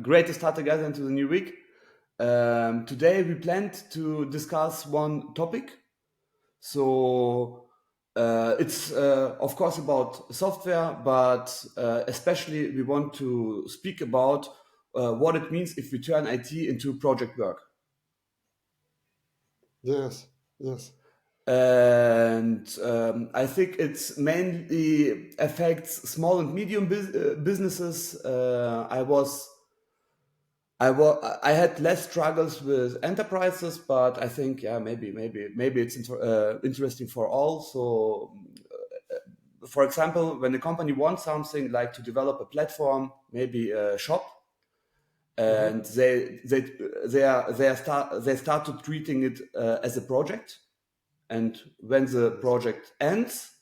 Great to start together into the new week. Today we planned to discuss one topic. So it's of course about software, but especially we want to speak about what it means if we turn IT into project work. Yes, yes. And I think it's mainly affects small and medium businesses. I had less struggles with enterprises, but I think maybe it's interesting for all. So, for example, when a company wants something like to develop a platform, maybe a shop, and they started treating it as a project, and when the project ends,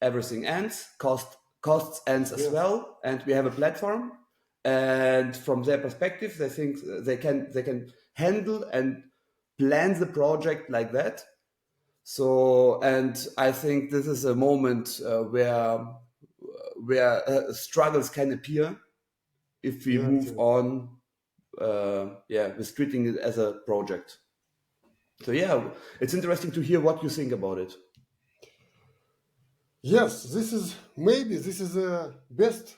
everything ends, costs ends as Yes. well, and we have a platform. And from their perspective, they think they can handle and plan the project like that. So, and I think this is a moment where struggles can appear if we Yes, move yes. on. With treating it as a project. So yeah, it's interesting to hear what you think about it. Yes, this is a best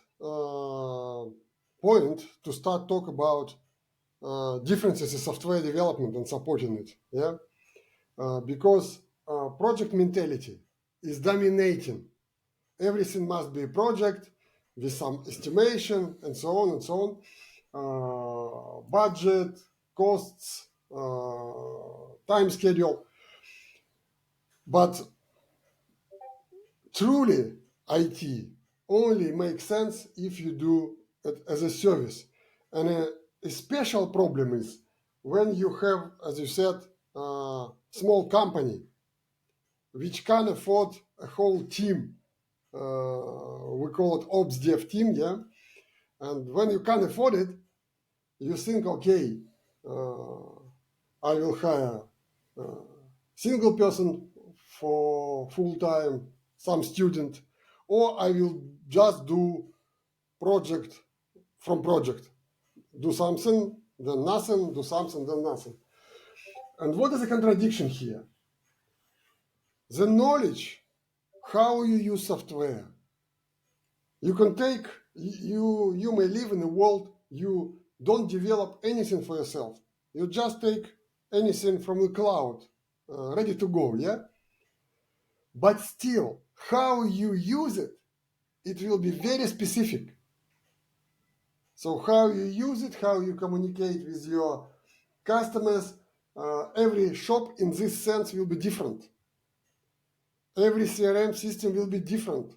point to start talk about differences in software development and supporting it. Yeah, because project mentality is dominating. Everything must be a project with some estimation and so on and so on. Budget, costs, time schedule. But truly, IT only makes sense if you do it as a service. And a special problem is when you have, as you said, a small company which can afford a whole team. We call it OpsDev team, yeah. And when you can't afford it, you think, okay, I will hire a single person for full time, some student, or I will just do project from project. Do something, then nothing, do something, then nothing. And what is the contradiction here? The knowledge, how you use software. You can take, you may live in a world you don't develop anything for yourself. You just take anything from the cloud, ready to go, yeah? But still, how you use it, it will be very specific. So how you use it, how you communicate with your customers, every shop in this sense will be different. Every CRM system will be different,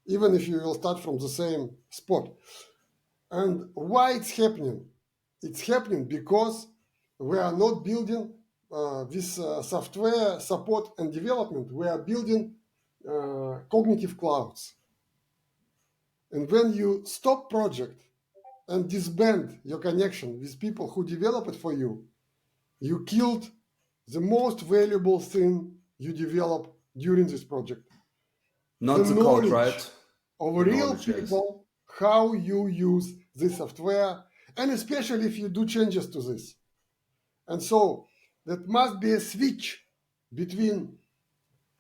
even if you will start from the same spot. And why it's happening? It's happening because we are not building this software support and development. We are building cognitive clouds. And when you stop project and disband your connection with people who develop it for you, you killed the most valuable thing you develop during this project. Not The the code, knowledge right? of The real knowledge, yes. people, how you use this software, and especially if you do changes to this. And so that must be a switch between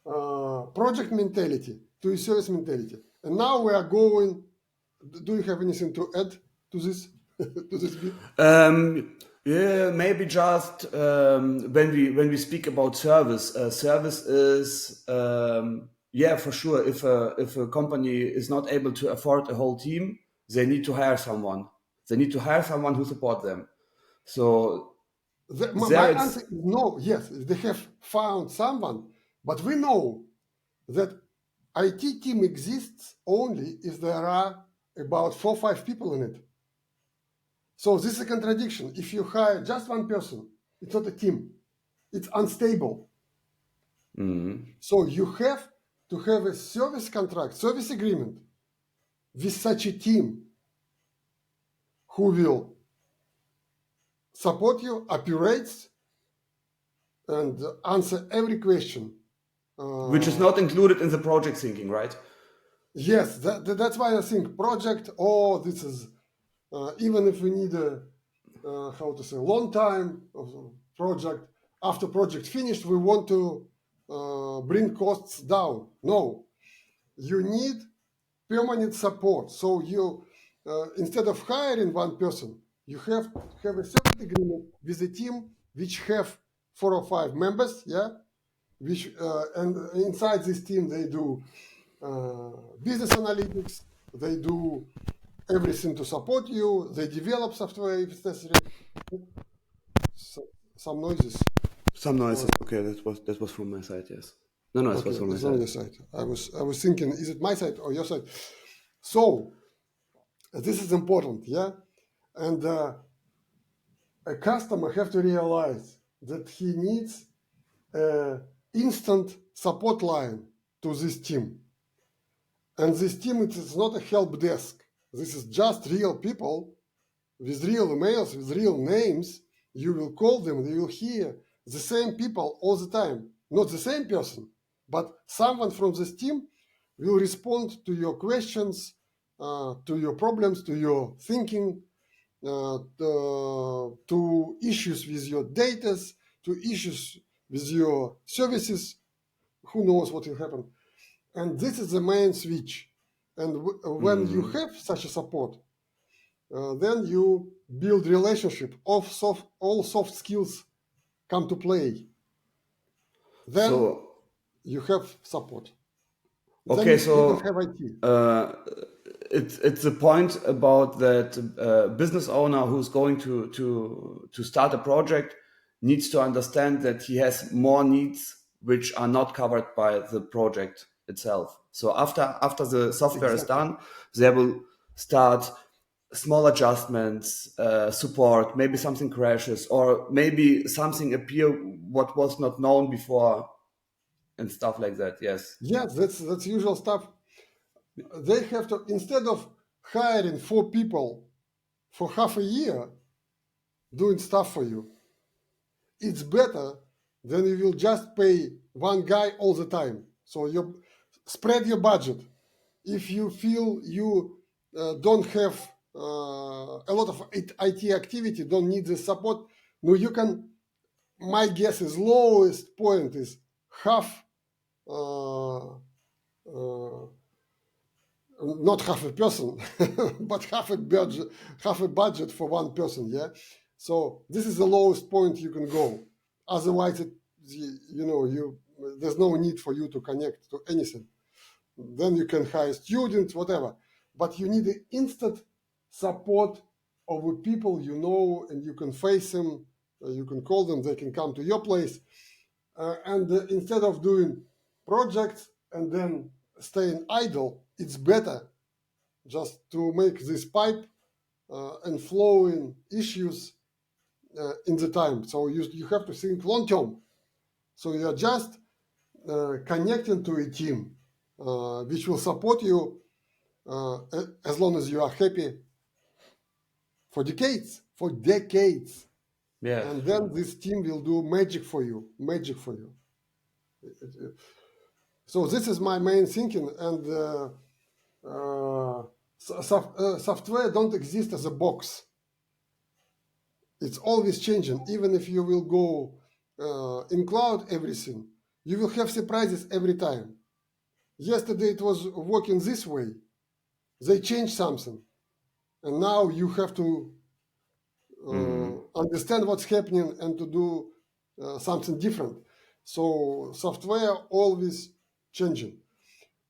project mentality to a service mentality. And now we are going. Do you have anything to add to this to this bit? Yeah, maybe just when we speak about service, service is for sure. If a company is not able to afford a whole team, they need to hire someone. They need to hire someone who support them. So My there answer it's is no. Yes, they have found someone, but we know that IT team exists only if there are about 4 or 5 people in it. So this is a contradiction. If you hire just one person, it's not a team. It's unstable. So you have to have a service contract, service agreement with such a team who will support you, operates, and answer every question. which is not included in the project thinking, right? Yes, that's why I think project, this is even if we need a long time project. After project finished, we want to bring costs down. No, you need permanent support. So you, instead of hiring one person, you have a service agreement with a team which have 4 or 5 members, yeah, which and inside this team they do business analytics, they do everything to support you, they develop software if it's necessary. So, some noises. Some noises. Okay, that was from my side. Yes. No, it was from my It's on side. your side. I was thinking, is it my side or your side? So this is important, yeah. And a customer have to realize that he needs an instant support line to this team. And this team, it is not a help desk. This is just real people with real emails, with real names. You will call them, you will hear the same people all the time. Not the same person, but someone from this team will respond to your questions, to your problems, to your thinking, to issues with your data, to issues with your services. Who knows what will happen? And this is the main switch. And when you have such a support, then you build relationship of all soft skills come to play. Then So you have support. Then okay, you don't so have IT. it's a point about that business owner who's going to start a project needs to understand that he has more needs which are not covered by the project itself. So after the software is Exactly. done, they will start small adjustments, support, maybe something crashes, or maybe something appear what was not known before, and stuff like that. Yes. Yes, that's usual stuff. They have to, instead of hiring 4 people for half a year doing stuff for you, it's better than you will just pay one guy all the time. So you spread your budget. If you feel you don't have a lot of IT activity, don't need the support, no, you can. My guess is lowest point is half, not half a person, but half a budget for one person. Yeah, so this is the lowest point you can go. Otherwise, there's no need for you to connect to anything. Then you can hire students, whatever. But you need the instant support of the people you know, and you can face them, you can call them, they can come to your place. And instead of doing projects and then staying idle, it's better just to make this pipe and flowing issues in the time. So you have to think long term. So you're just connecting to a team which will support you as long as you are happy for decades, Yes. and then this team will do magic for you. So this is my main thinking, and software don't exist as a box. It's always changing. Even if you will go in cloud everything, you will have surprises every time. Yesterday it was working this way. They changed something, and now you have to understand what's happening and to do something different. So software always changing.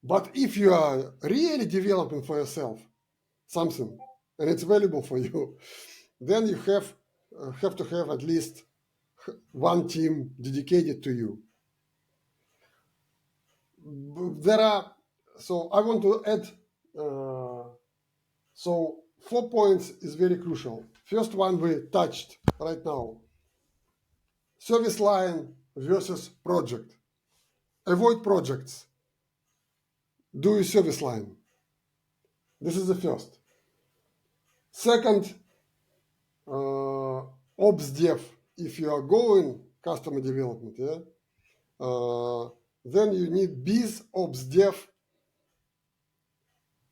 But if you are really developing for yourself something and it's valuable for you, then you have to have at least one team dedicated to you. So I want to add, so 4 points is very crucial. First one we touched right now. Service line versus project. Avoid projects. Do a service line. This is the first. Second, OpsDev. If you are going customer development, yeah, then you need BIzOpsDev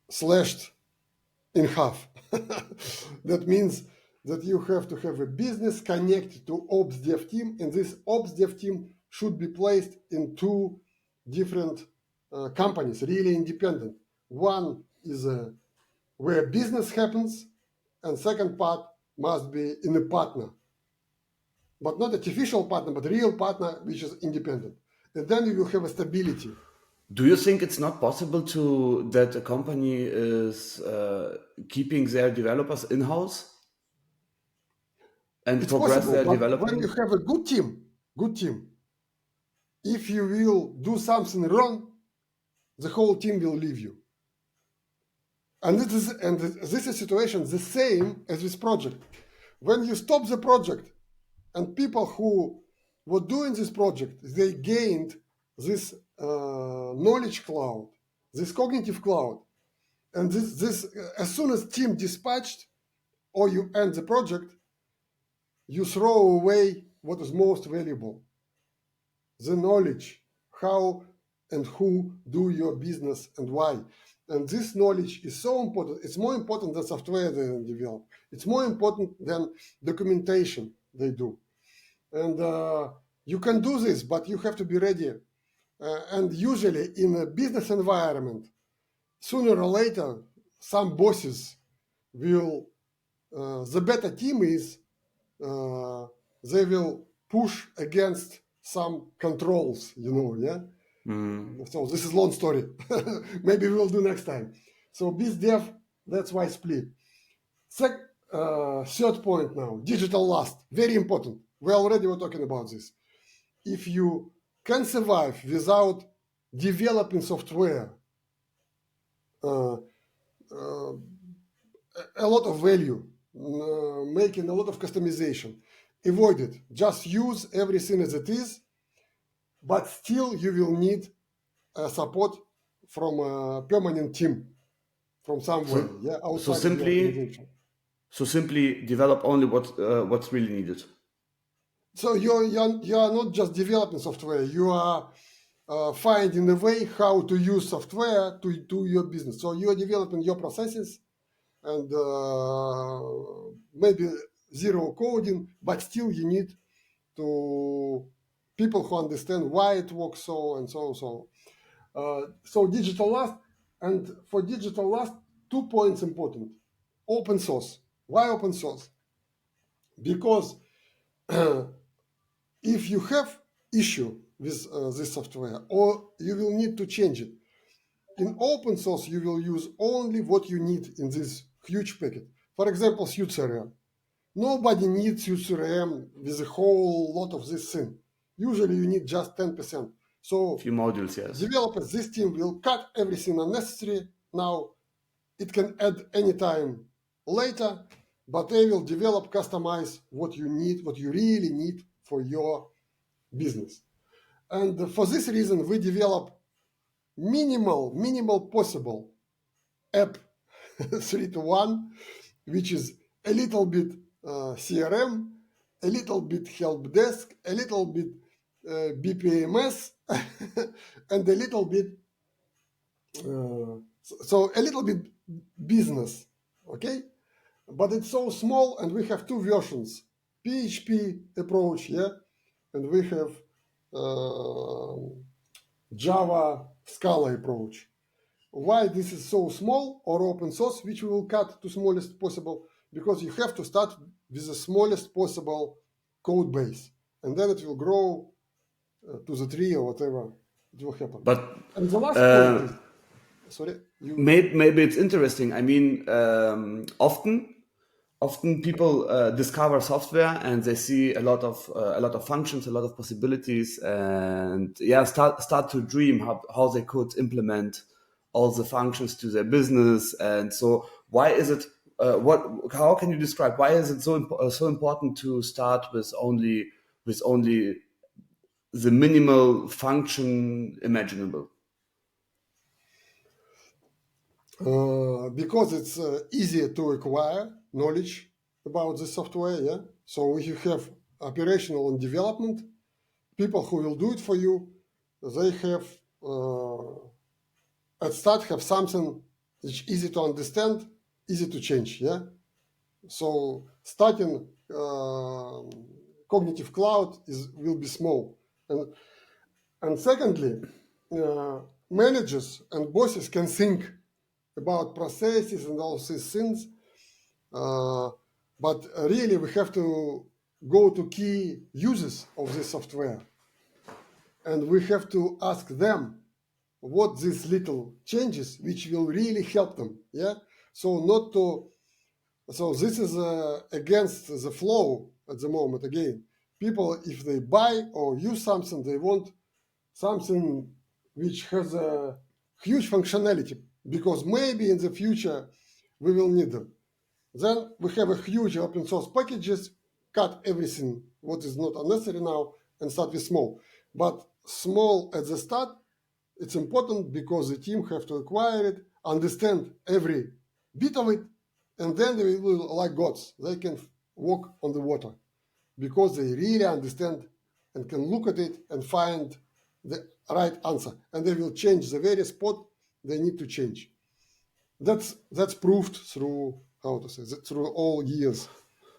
/ in half. That means that you have to have a business connected to OpsDev team, and this OpsDev team should be placed in two different companies, really independent. One is where business happens, and second part must be in a partner, but not artificial partner, but real partner which is independent. And then you will have a stability. Do you think it's not possible that a company is keeping their developers in-house and It's progress possible, their but when you development? have a good team, if you will do something wrong, the whole team will leave you. And this is a situation the same as this project. When you stop the project, and people who were doing this project, they gained this knowledge cloud, this cognitive cloud, and this as soon as team dispatched or you end the project, you throw away what is most valuable, the knowledge, how and who do your business and why. And this knowledge is so important. It's more important than software they develop. It's more important than documentation they do. And you can do this, but you have to be ready. And usually in a business environment, sooner or later, some bosses will, the better team is, they will push against some controls, yeah? So this is long story. Maybe we'll do next time. So BizDev, that's why split. Third point now, digital last, very important. We already were talking about this. If you can survive without developing software, a lot of value, making a lot of customization, avoid it. Just use everything as it is, but still you will need support from a permanent team from somewhere, outside of the organization. So simply develop only what's really needed. So you are not just developing software, you are finding a way how to use software to do your business. So you are developing your processes and maybe zero coding, but still you need to people who understand why it works so and so and so. So digital last, and for digital last, 2 points important. Open source. Why open source? Because if you have issue with this software, or you will need to change it, in open source you will use only what you need in this huge packet. For example, SuiteCRM. Nobody needs SuiteCRM with a whole lot of this thing. Usually you need just 10%. So a few modules, yes. Developers, this team will cut everything unnecessary. Now it can add anytime later, but they will develop, customize what you need, what you really need for your business. And for this reason, we develop minimal possible app 3-to-1, which is a little bit CRM, a little bit help desk, a little bit BPMS, and a little bit so a little bit business, okay? But it's so small, and we have two versions: PHP approach, and we have Java Scala approach. Why this is so small, or open source, which we will cut to smallest possible? Because you have to start with the smallest possible code base, and then it will grow to the tree or whatever it will happen. But and the last point is, sorry, maybe it's interesting. I mean, often people discover software and they see a lot of functions, a lot of possibilities, and start to dream how they could implement all the functions to their business. And so, why is it? How can you describe why is it so important to start with only the minimal function imaginable? Because it's easier to acquire knowledge about the software, So if you have operational and development, people who will do it for you, they have at start have something which is easy to understand, easy to change. Yeah. So starting cognitive cloud will be small, and secondly, managers and bosses can think about processes and all these things, but really we have to go to key users of this software, and we have to ask them what these little changes which will really help them. Yeah. So not to. So this is against the flow at the moment. Again, people, if they buy or use something, they want something which has a huge functionality, because maybe in the future we will need them. Then we have a huge open source packages, cut everything what is not unnecessary now, and start with small. But small at the start, it's important because the team have to acquire it, understand every bit of it, and then they will, like gods, they can walk on the water because they really understand and can look at it and find the right answer, and they will change the very spot they need to change. That's proved through, how to say, through all years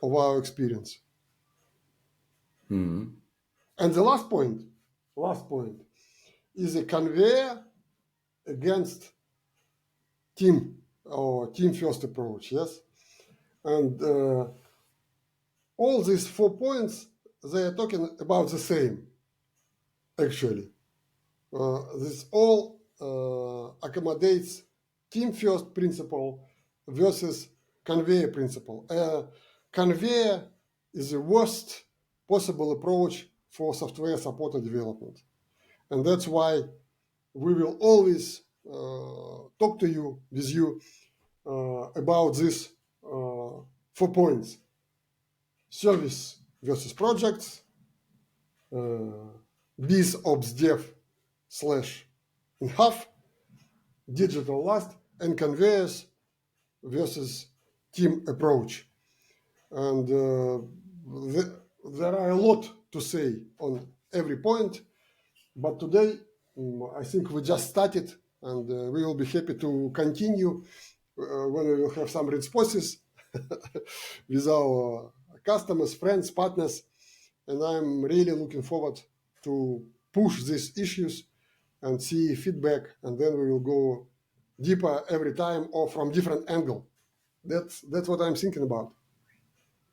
of our experience. Mm-hmm. And the last point is a conveyor against team or team first approach. Yes. And all these 4 points, they are talking about the same, actually. This all accommodates team first principle versus conveyor principle. Conveyor is the worst possible approach for software supported development. And that's why we will always talk to you, with you, about these 4 points: service versus projects, BIzOpsDev / in half, digital last, and conveyors versus team approach. And there are a lot to say on every point, but today I think we just started, and we will be happy to continue when we will have some responses with our customers, friends, partners. And I'm really looking forward to push these issues and see feedback, and then we will go deeper every time or from different angle. That's what I'm thinking about.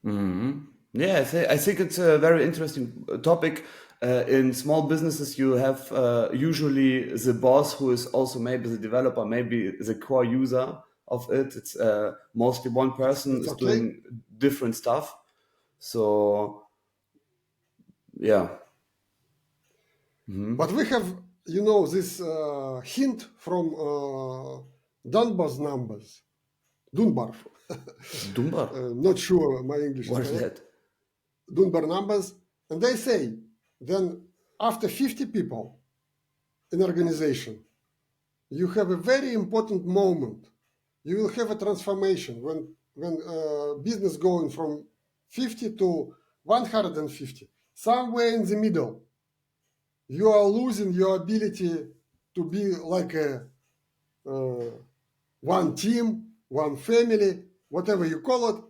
Mm-hmm. Yeah, I think it's a very interesting topic. In small businesses, you have usually the boss who is also maybe the developer, maybe the core user of it. It's mostly one person It's is okay. doing different stuff. So, yeah. Mm-hmm. But we have, this hint from Dunbar's numbers. Dunbar. Dunbar. Not sure my English is What is correct. that? Dunbar numbers. And they say, then after 50 people in organization, you have a very important moment. You will have a transformation when business going from 50 to 150. Somewhere in the middle, you are losing your ability to be like a one team, one family, whatever you call it,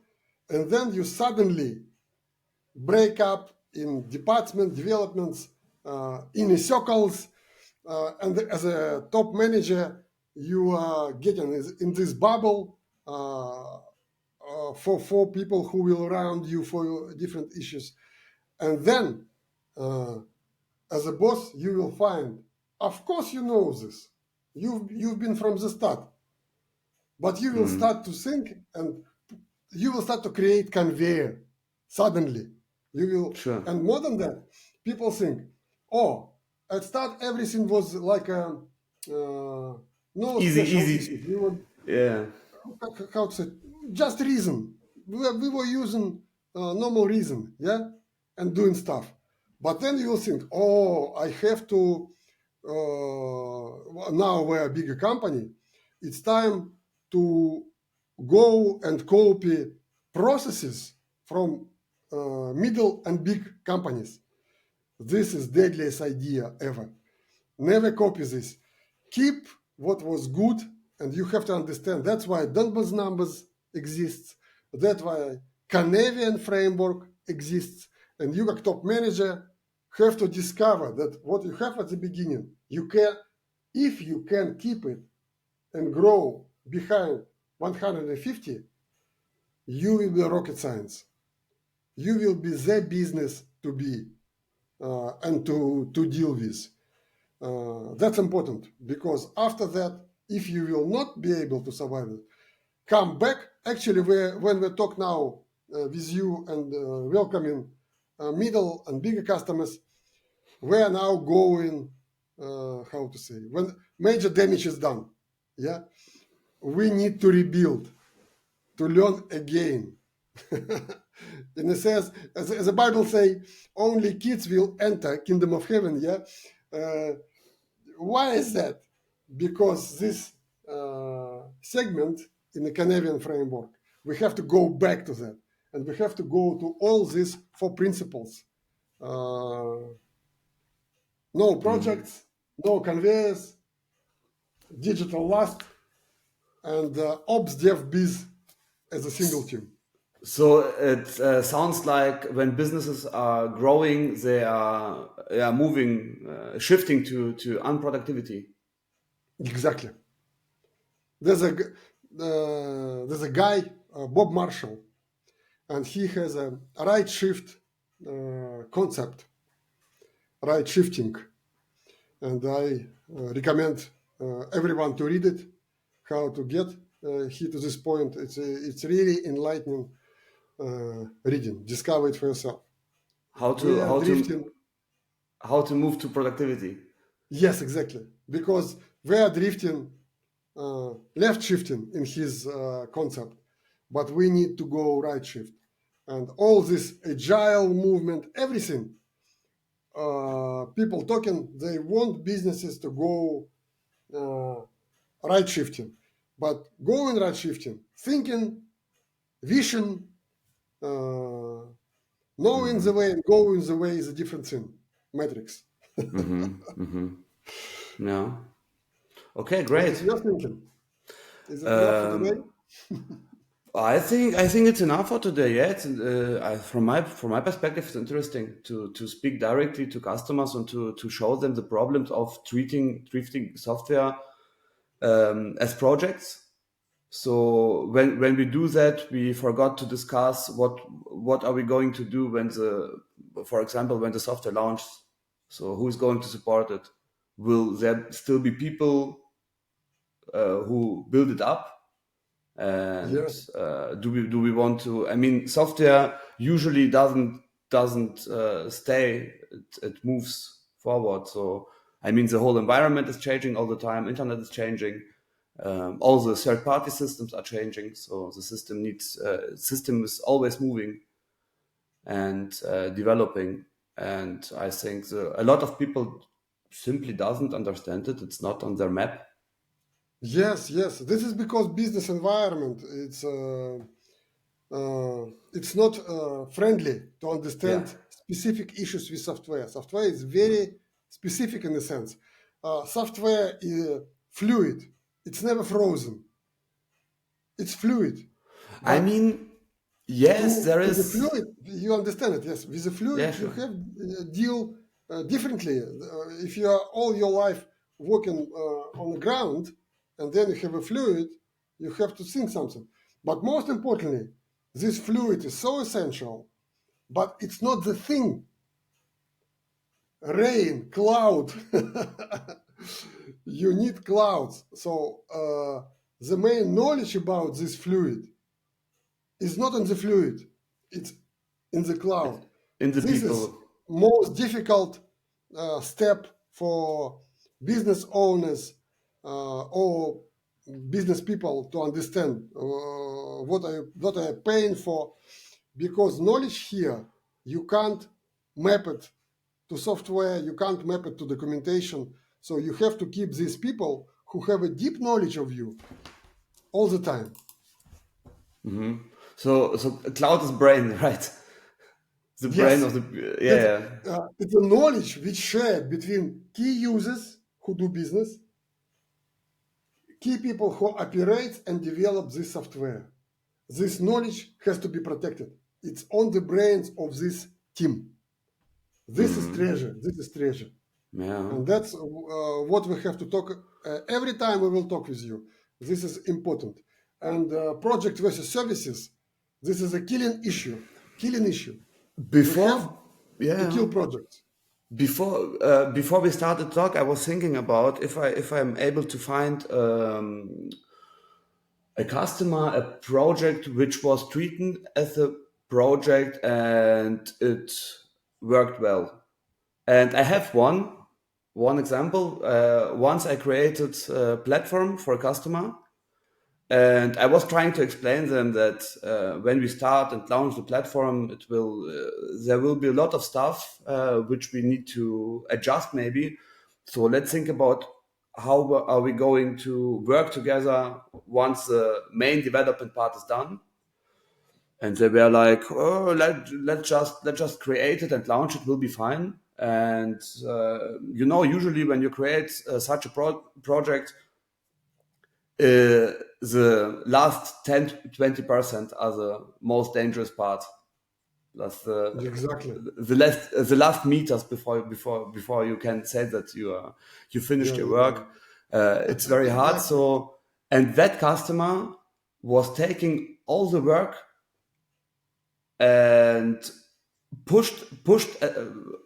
and then you suddenly break up in department developments, in circles, and as a top manager, you are getting in this bubble for 4 people who will around you for different issues, and then as a boss, you will find, of course, you know this. You've been from the start, but you will start to think, and you will start to create conveyor. Suddenly, you will, Sure. and more than that, people think, oh, at start everything was like a no Easy, special easy. issues. We were, Yeah. how to say, just reason. We were using normal reason, yeah, and doing stuff. But then you will think, oh, I have to, now we're a bigger company, it's time to go and copy processes from middle and big companies. This is deadliest idea ever. Never copy this. Keep what was good, and you have to understand. That's why Dunbar's numbers exists. That's why Conveyors framework exists. And you, as top manager, have to discover that what you have at the beginning, you can, if you can keep it and grow behind 150, you will be rocket science. You will be the business to be and to deal with. That's important, because after that, if you will not be able to survive it, come back. Actually, when we talk now with you and welcoming middle and bigger customers, we are now going, how to say, when major damage is done, yeah, we need to rebuild, to learn again. In a sense, as the Bible say, only kids will enter kingdom of heaven, yeah. Why is that? Because this segment in the Canadian framework, we have to go back to that, and we have to go to all these 4 principles. No projects, no conveyors, digital last, and OpsDev Biz as a single team. So it sounds like when businesses are growing, they are moving, shifting to unproductivity. Exactly. There's a guy, Bob Marshall, and he has a right shift concept, right shifting, and I recommend everyone to read it, how to get here to this point. It's really enlightening reading. Discover it for yourself. How to move to productivity. Yes, exactly. Because we are drifting, left shifting in his concept, but we need to go right shift. And all this agile movement, everything, people talking, they want businesses to go right shifting. But going right shifting, thinking, vision, knowing the way and going the way is a different thing. Matrix. Yeah. Okay, What great. is your thinking? Is it enough for today? I think it's enough for today. Yeah, it's, from my perspective, it's interesting to speak directly to customers and to show them the problems of treating software as projects. So when we do that, we forgot to discuss what are we going to do for example, when the software launches. So who is going to support it? Will there still be people who build it up? And Yes. do we want to? I mean, software usually doesn't stay. It moves forward. So I mean, the whole environment is changing all the time. Internet is changing. All the third-party systems are changing. So the system is always moving and developing. And I think a lot of people simply doesn't understand it. It's not on their map. Yes. This is because business environment it's not friendly to understand specific issues with software. Software is very specific in a sense. Software is fluid. It's never frozen. It's fluid. I But mean, yes, there to the is. fluid, you understand it. Yes, with the fluid, Yeah, you sure. have deal differently. If you are all your life walking on the ground, and then you have a fluid, you have to think something. But most importantly, this fluid is so essential, but it's not the thing. Rain, cloud. You need clouds. So the main knowledge about this fluid is not in the fluid. It's in the cloud. In the This is people. most difficult step for business owners or business people to understand what are paying for, because knowledge here, you can't map it to software, you can't map it to documentation. So you have to keep these people who have a deep knowledge of you all the time. So cloud is brain, right? The brain Yes. of the yeah. It's a knowledge which shared between key users who do business, key people who operate and develop this software. this knowledge has to be protected. It's on the brains of this team. This is treasure. This is treasure. Yeah. And that's what we have to talk every time we will talk with you. This is important. And project versus services, this is a killing issue. Killing issue. We have to kill projects. Before we started to talk, I was thinking about if I'm able to find a customer, a project which was treated as a project and it worked well. And I have one example. Once I created a platform for a customer, and I was trying to explain them that when we start and launch the platform, there will be a lot of stuff which we need to adjust maybe. So let's think about how are we going to work together once the main development part is done. And they were like, "Oh, let's just create it and launch it. Will be fine." And usually when you create such a project, the last 10-20% are the most dangerous part. That's Exactly. the last meters before you can say that you finished your work. It's very hard. Exactly. So, and that customer was taking all the work and pushed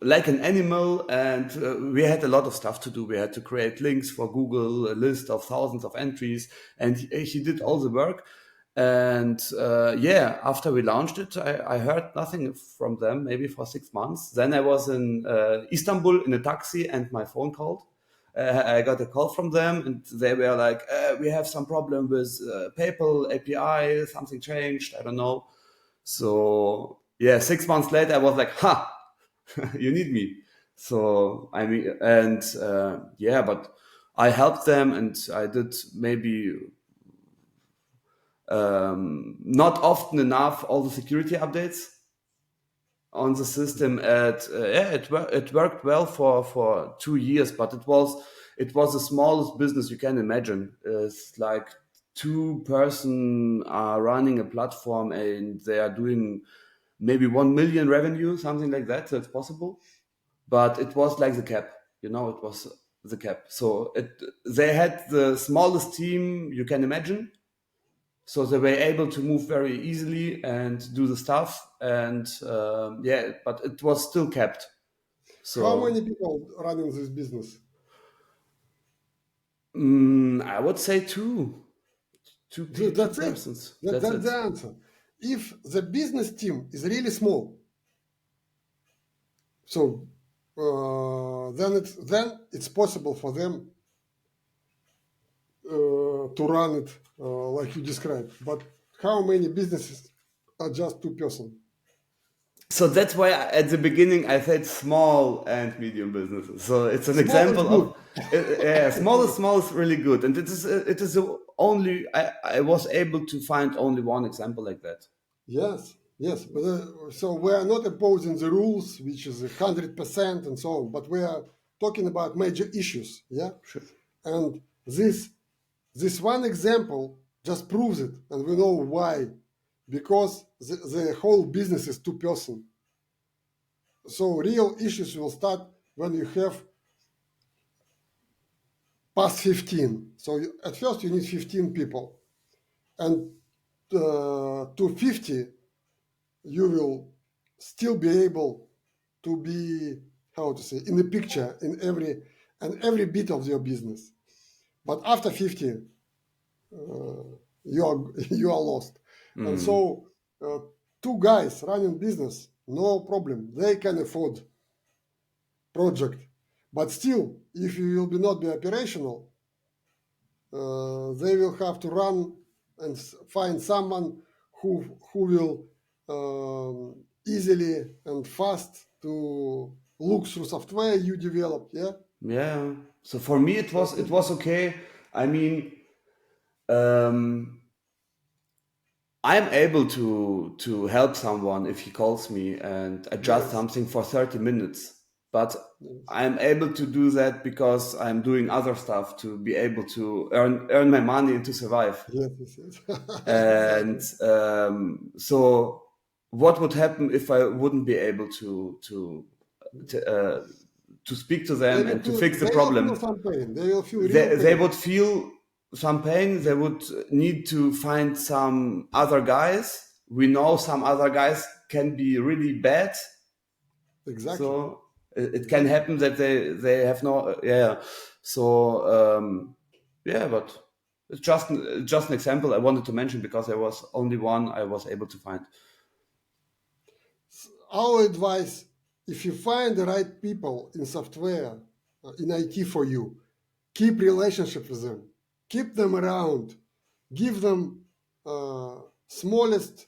like an animal, and we had a lot of stuff to do. We had to create links for Google, a list of thousands of entries, and he did all the work. And after we launched it, I heard nothing from them, maybe for 6 months. Then I was in Istanbul in a taxi, and my phone called. I got a call from them, and they were like, "We have some problem with PayPal API. Something changed. I don't know." So 6 months later, I was like, "Ha, you need me." So I mean, and but I helped them, and I did maybe not often enough all the security updates on the system. It worked well for 2 years, but it was the smallest business you can imagine. It's like 2 person are running a platform, and they are doing maybe 1 million revenue, something like that. So it's possible, but it was like the cap. It was the cap. So they had the smallest team you can imagine. So they were able to move very easily and do the stuff, and but it was still kept. So How many people running this business? I would say two That's it. persons. That's That's it. the answer. If the business team is really small, so then it's possible for them to run it like you described. But how many businesses are just 2 person? So that's why at the beginning I said small and medium businesses. So it's an Small is example good. of small is really good, and it is the only I was able to find only one example like that. Yes, yes. But so we are not opposing the rules, which is 100% and so on. But we are talking about major issues. Yeah, Sure. and this one example just proves it, and we know why. Because the whole business is 2 person. So real issues will start when you have past 15. So at first you need 15 people, and to 50 you will still be able to be, how to say, in the picture in every bit of your business. But after 50, you are lost. And so 2 guys running business, no problem. They can afford project. But still, if you will not be operational, they will have to run and find someone who will easily and fast to look through software you developed. Yeah. Yeah. So for me it was okay. I mean, I'm able to help someone if he calls me and adjust Yes. something for 30 minutes. but I'm able to do that because I'm doing other stuff to be able to earn my money and to survive. Yes, yes, yes. And Exactly. so, what would happen if I wouldn't be able to speak to them and to fix the They will feel problem? some pain. They will feel real They pain. would feel some pain. They would need to find some other guys. We know some other guys can be really bad, Exactly. so it can happen that they have no so but it's just an example I wanted to mention because there was only one I was able to find. Our advice, if you find the right people in software, in IT for you, keep relationship with them, keep them around, give them smallest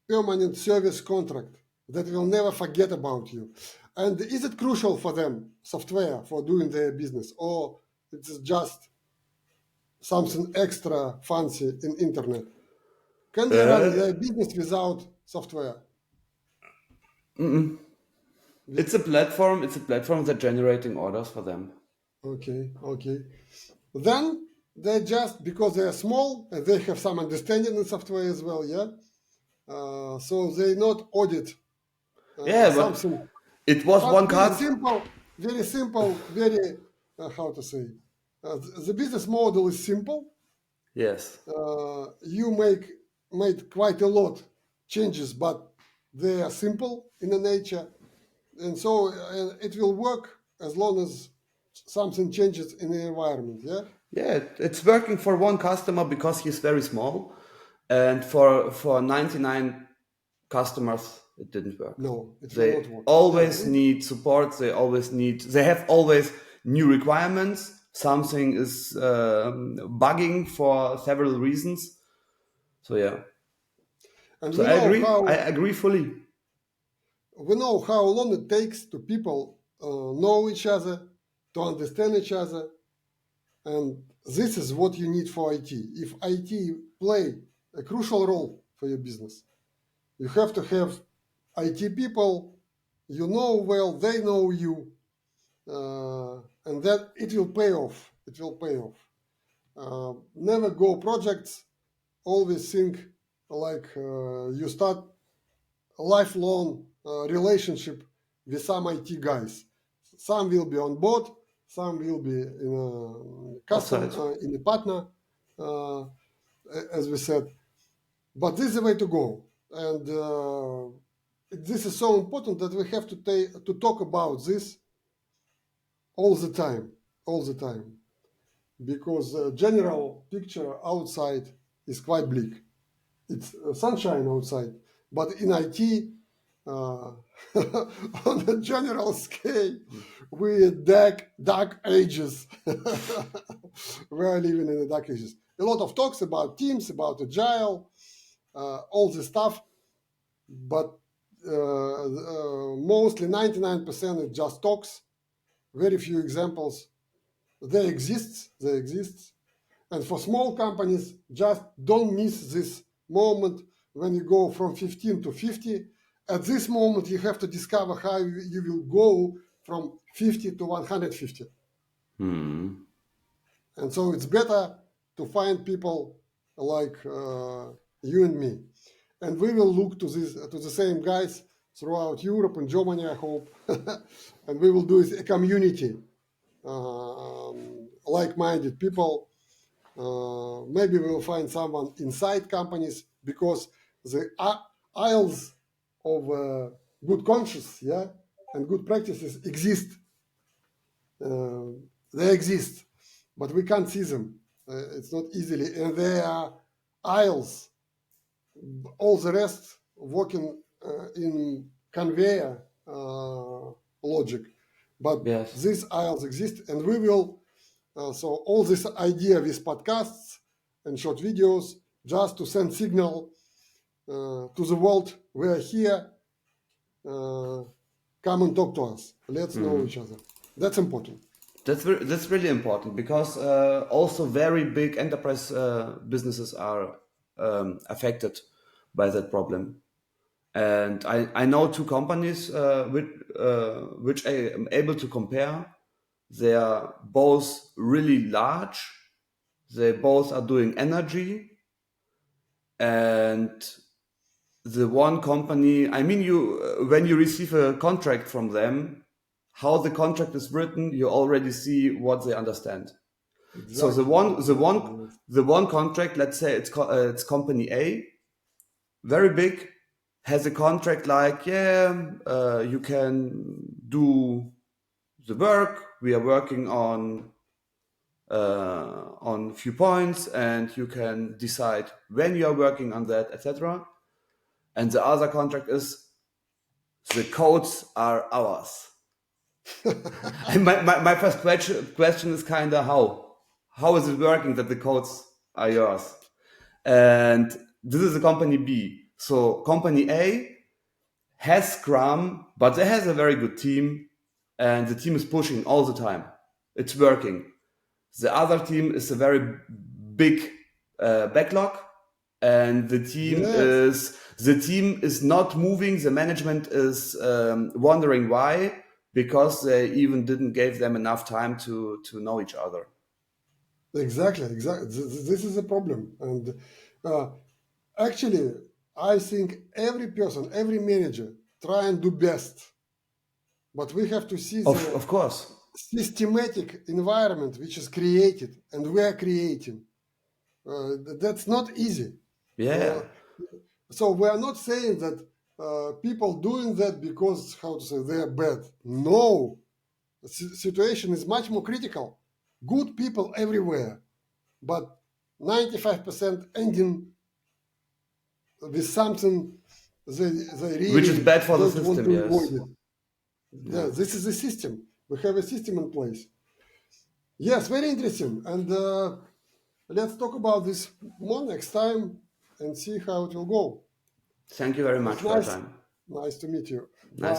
permanent service contract that will never forget about you. And is it crucial for them, software, for doing their business, or it's just something extra fancy in internet? Can they run uh, their business without software? it's a platform that generating orders for them. Okay, okay. Then they just, because they are small and they have some understanding in software as well, yeah. So they not audit But something, it was but one card. very simple, very how to say. The business model is simple. Yes. You made quite a lot changes, but they are simple in the nature, and so it will work as long as something changes in the environment. Yeah. It's working for one customer because he's very small, and for 99 customers it didn't work. No, it will They not work. Yeah. always need support. They have always new requirements. Something is bugging for several reasons. So And so I agree fully. we know how long it takes to people know each other, to understand each other, and this is what you need for IT. If IT play a crucial role for your business, you have to have IT people you know well, they know you, and that it will pay off. It will pay off. Never go projects. Always think like you start a lifelong relationship with some IT guys. Some will be on board, some will be in a custom, Outside. in a partner, uh, as we said. But this is the way to go, and this is so important that we have to talk about this all the time, because the general picture outside is quite bleak. It's sunshine outside, but in IT, uh, on a general scale, we dark ages. We are living in the dark ages. A lot of talks about teams, about agile, all this stuff, but mostly 99% is just talks. Very few examples. They exist. They exist. And for small companies, just don't miss this moment when you go from 15 to 50. At this moment, you have to discover how you will go from 50 to 150. And so it's better to find people like you and me. And we will look to the same guys throughout Europe and Germany, I hope. And we will do a community, like-minded people. Maybe we'll find someone inside companies, because the aisles of good conscience, yeah, and good practices exist. They exist, but we can't see them. It's not easily, and they are aisles. All the rest working in conveyor logic, but Yes. these aisles exist, and we will. So all this idea with podcasts and short videos, just to send signal to the world, we are here. Come and talk to us. Let's know each other. That's important. That's really important because also very big enterprise businesses are affected by that problem. And I know two companies which I am able to compare. They are both really large. They both are doing energy. And the one company, I mean, when you receive a contract from them, how the contract is written, you already see what they understand. So Exactly. the one contract, let's say it's company A, very big, has a contract like, you can do the work. We are working on few points, and you can decide when you are working on that, etc. And the other contract is the codes are ours. And my first question is kind of how is it working that the codes are yours? And this is a company B. So company A has Scrum, but they has a very good team, and the team is pushing all the time. It's working. The other team is a very big backlog, and Yes, the team is not moving. The management is wondering why, because they even didn't give them enough time to know each other. exactly. This is a problem. And uh, actually, I think every person, every manager try and do best, but we have to see the Of course, systematic environment which is created and we are creating. That's not easy. yeah. Uh, so we are not saying that people doing that because how to say they are bad. No, the situation is much more critical. Good people everywhere, but 95% ending with something they Which is really bad for the don't want system, to avoid yes. it. Yeah. This is a system. We have a system in place. Yes, very interesting. And let's talk about this more next time and see how it will go. Thank you very It much was for your nice, time. nice to meet you. Nice Bye. to